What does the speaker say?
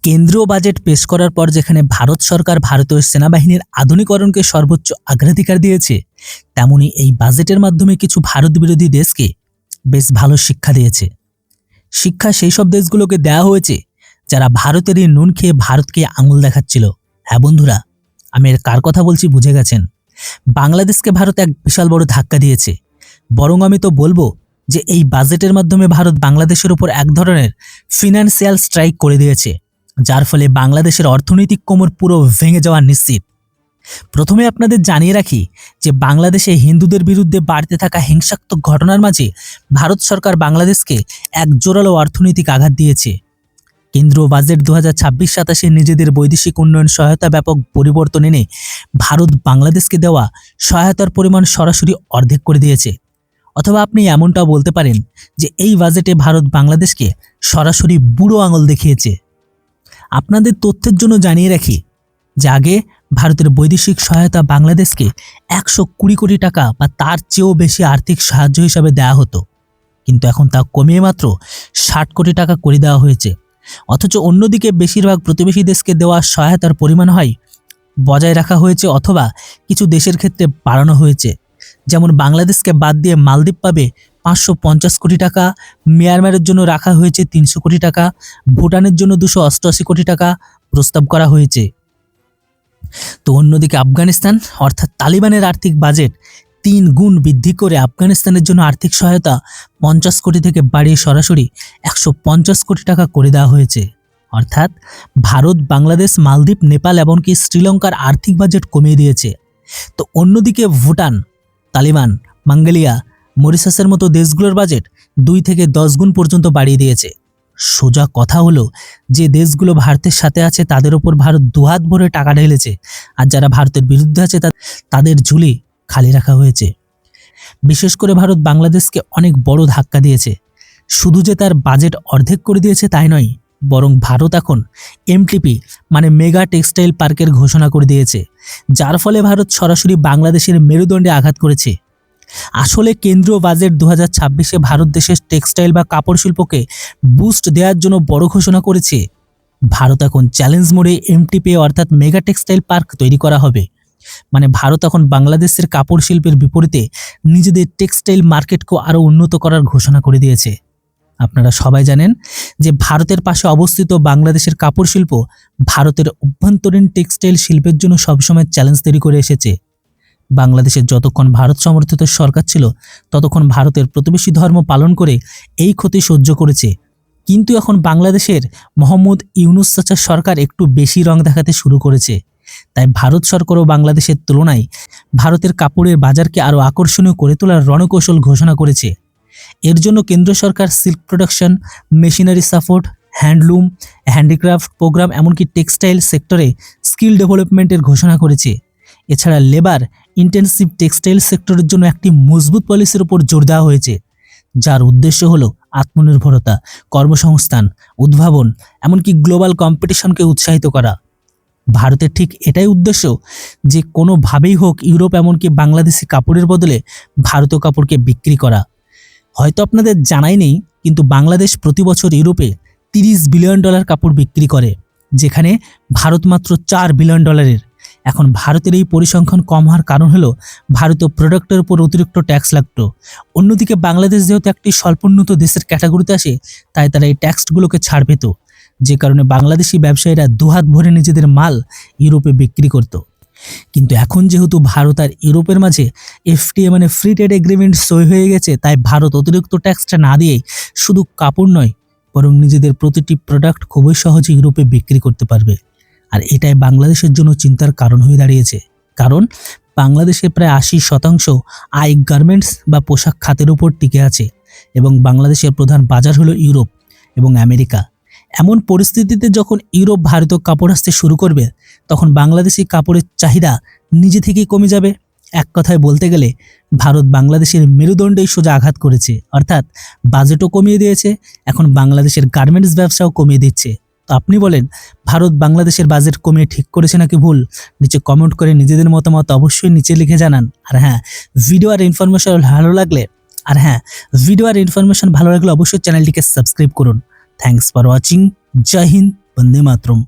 কেন্দ্রীয় বাজেট পেশ করার পর যেখানে ভারত সরকার ভারতীয় সেনাবাহিনীর আধুনিকরণকে সর্বোচ্চ অগ্রাধিকার দিয়েছে, তেমনি এই বাজেটের মাধ্যমে কিছু ভারত বিরোধী দেশকে বেশ ভালো শিক্ষা দিয়েছে। শিক্ষা সেই সব দেশগুলোকে দেওয়া হয়েছে যারা ভারতের এই নুন খেয়ে ভারতকে আঙুল দেখাচ্ছিল। হ্যাঁ বন্ধুরা, আমি এর কার কথা বলছি বুঝে গেছেন। বাংলাদেশকে ভারত এক বিশাল বড় ধাক্কা দিয়েছে। বরং আমি তো বলবো যে এই বাজেটের মাধ্যমে ভারত বাংলাদেশের উপর এক ধরনের ফিনান্সিয়াল স্ট্রাইক করে দিয়েছে, যার ফলে বাংলাদেশের অর্থনৈতিক কোমর পুরো ভেঙে যাওয়া নিশ্চিত। প্রথমে আপনাদের জানিয়ে রাখি যে বাংলাদেশে হিন্দুদের বিরুদ্ধে বাড়তে থাকা হিংসাত্মক ঘটনার মাঝে ভারত সরকার বাংলাদেশকে এক জোরালো অর্থনৈতিক আঘাত দিয়েছে। কেন্দ্রীয় বাজেট 2026-27 নিজেদের বৈদেশিক উন্নয়ন সহায়তা ব্যাপক পরিবর্তন এনে ভারত বাংলাদেশকে দেওয়া সহায়তার পরিমাণ সরাসরি অর্ধেক করে দিয়েছে। অথবা আপনি এমনটাও বলতে পারেন যে এই বাজেটে ভারত বাংলাদেশকে সরাসরি বুড়ো আঙুল দেখিয়েছে। আপনাদের তথ্যের জন্য জানিয়ে রাখি যে আগে ভারতের বৈদেশিক সহায়তা বাংলাদেশকে 120 কোটি টাকা বা তার চেয়েও বেশি আর্থিক সাহায্য হিসাবে দেওয়া হতো, কিন্তু এখন তা কমিয়ে মাত্র 60 কোটি টাকা করে দেওয়া হয়েছে। অথচ অন্যদিকে বেশিরভাগ প্রতিবেশী দেশকে দেওয়া সহায়তার পরিমাণ হয় বজায় রাখা হয়েছে অথবা কিছু দেশের ক্ষেত্রে বাড়ানো হয়েছে। যেমন বাংলাদেশকে বাদ দিয়ে মালদ্বীপ পাবে 550 কোটি টাকা, মিয়ানমারের জন্য রাখা হয়েছে 300 কোটি টাকা, ভুটানের জন্য 288 কোটি টাকা প্রস্তাব করা হয়েছে। তো অন্যদিকে আফগানিস্তান অর্থাৎ তালিবানের আর্থিক বাজেট 3 গুণ বৃদ্ধি করে আফগানিস্তানের জন্য আর্থিক সহায়তা 50 কোটি থেকে বাড়িয়ে সরাসরি 150 কোটি টাকা করে দেওয়া হয়েছে। অর্থাৎ ভারত, বাংলাদেশ, মালদ্বীপ, নেপাল এমনকি শ্রীলঙ্কার আর্থিক বাজেট কমিয়ে দিয়েছে। তো অন্যদিকে ভুটান, তালিবান, মঙ্গোলিয়া, মরিশাসের মতো দেশগুলোর বাজেট 2 থেকে 10 গুণ পর্যন্ত বাড়িয়ে দিয়েছে। সোজা কথা হলো যে দেশগুলো ভারতের সাথে আছে তাদের উপর ভারত দুহাত ভরে টাকা ঢেলেছে, আর যারা ভারতের বিরুদ্ধে আছে তাদের ঝুলি খালি রাখা হয়েছে। বিশেষ করে ভারত বাংলাদেশকে অনেক বড় ধাক্কা দিয়েছে। শুধু যে তার বাজেট অর্ধেক করে দিয়েছে তাই নয়, বরং ভারত এখন এমটিপি মানে মেগা টেক্সটাইল পার্কের ঘোষণা করে দিয়েছে, যার ফলে ভারত সরাসরি বাংলাদেশের মেরুদণ্ডে আঘাত করেছে। আসলে কেন্দ্রীয় বাজেট 2026-এ ভারত দেশের টেক্সটাইল বা কাপড় শিল্পকে বুস্ট দেওয়ার জন্য বড় ঘোষণা করেছে। ভারত এখন চ্যালেঞ্জ মোডে এমটিপি অর্থাৎ মেগা টেক্সটাইল পার্ক তৈরি করা হবে। মানে ভারত এখন বাংলাদেশের কাপড় শিল্পের বিপরীতে নিজেদের টেক্সটাইল মার্কেটকে আরও উন্নত করার ঘোষণা করে দিয়েছে। আপনারা সবাই জানেন যে ভারতের পাশে অবস্থিত বাংলাদেশের কাপড় শিল্প ভারতের অভ্যন্তরীণ টেক্সটাইল শিল্পের জন্য সবসময় চ্যালেঞ্জ তৈরি করে এসেছে। বাংলাদেশের যতক্ষণ ভারত সমর্থিত সরকার ছিল ততক্ষণ ভারতের প্রতিবেশী ধর্ম পালন করে এই ক্ষতি সহ্য করেছে। কিন্তু এখন বাংলাদেশের মোহাম্মদ ইউনূস চাচার সরকার একটু বেশি রং দেখাতে শুরু করেছে। তাই ভারত সরকারও বাংলাদেশের তুলনায় ভারতের কাপড়ের বাজারকে আরও আকর্ষণীয় করে তোলার রণকৌশল ঘোষণা করেছে। এর জন্য কেন্দ্র সরকার silk production, machinery support, handloom, handicraft programme এমনকি টেক্সটাইল সেক্টরে স্কিল ডেভেলপমেন্টের ঘোষণা করেছে। এছাড়া লেবার ইন্টেন্সিভ টেক্সটাইল সেক্টরের জন্য একটি মজবুত পলিসির উপর জোর দেওয়া হয়েছে, যার উদ্দেশ্য হলো আত্মনির্ভরতা, কর্মসংস্থান, উদ্ভাবন এমনকি গ্লোবাল কম্পিটিশনকে উৎসাহিত করা। ভারতের ঠিক এটাই উদ্দেশ্য যে কোনোভাবেই হোক ইউরোপ এমনকি বাংলাদেশি কাপড়ের বদলে ভারতীয় কাপড়কে বিক্রি করা। হয়তো আপনাদের জানাই নেই, কিন্তু বাংলাদেশ প্রতি বছর ইউরোপে $30 বিলিয়ন কাপড় বিক্রি করে, যেখানে ভারত মাত্র $4 বিলিয়ন। এখন ভারতের এই পরিসংখ্যান কম হওয়ার কারণ হলো ভারতীয় প্রোডাক্টের উপর অতিরিক্ত ট্যাক্স লাগতো। অন্যদিকে বাংলাদেশ যেহেতু একটি স্বল্পোন্নত দেশের ক্যাটাগরিতে আসে, তাই তারা এই ট্যাক্সগুলোকে ছাড় পেত, যে কারণে বাংলাদেশি ব্যবসায়ীরা দুহাত ভরে নিজেদের মাল ইউরোপে বিক্রি করত। কিন্তু এখন যেহেতু ভারত আর ইউরোপের মাঝে এফটিএ মানে ফ্রি ট্রেড এগ্রিমেন্ট সই হয়ে গেছে, তাই ভারত অতিরিক্ত ট্যাক্সটা না দিয়ে শুধু কাপড় নয় বরং নিজেদের প্রতিটি প্রোডাক্ট খুবই সহজে ইউরোপে বিক্রি করতে পারবে। আর এটাই বাংলাদেশের জন্য চিন্তার কারণ হয়ে দাঁড়িয়েছে, কারণ বাংলাদেশের প্রায় 80% আয় গার্মেন্টস বা পোশাক খাতের উপর টিকে আছে এবং বাংলাদেশের প্রধান বাজার হলো ইউরোপ এবং আমেরিকা। এমন পরিস্থিতিতে যখন ইউরোপ ভারতীয় কাপড় আসতে শুরু করবে, তখন বাংলাদেশি কাপড়ের চাহিদা নিজে থেকেই কমে যাবে। এক কথায় বলতে গেলে ভারত বাংলাদেশের মেরুদণ্ডেই সোজা আঘাত করেছে, অর্থাৎ বাজেটও কমিয়ে দিয়েছে, এখন বাংলাদেশের গার্মেন্টস ব্যবসাও কমিয়ে দিচ্ছে। তো আপনি বলেন, ভারত বাংলাদেশের বাজেট কমিয়ে ঠিক করেছে নাকি ভুল? নিচে কমেন্ট করে নিজেদের মতামত অবশ্যই নিচে লিখে জানান। আর হ্যাঁ, ভিডিও আর ইনফরমেশন ভালো লাগলে অবশ্যই চ্যানেলটিকে সাবস্ক্রাইব করুন। Thanks for watching. জয় হিন্দ, বন্দে মাতরম।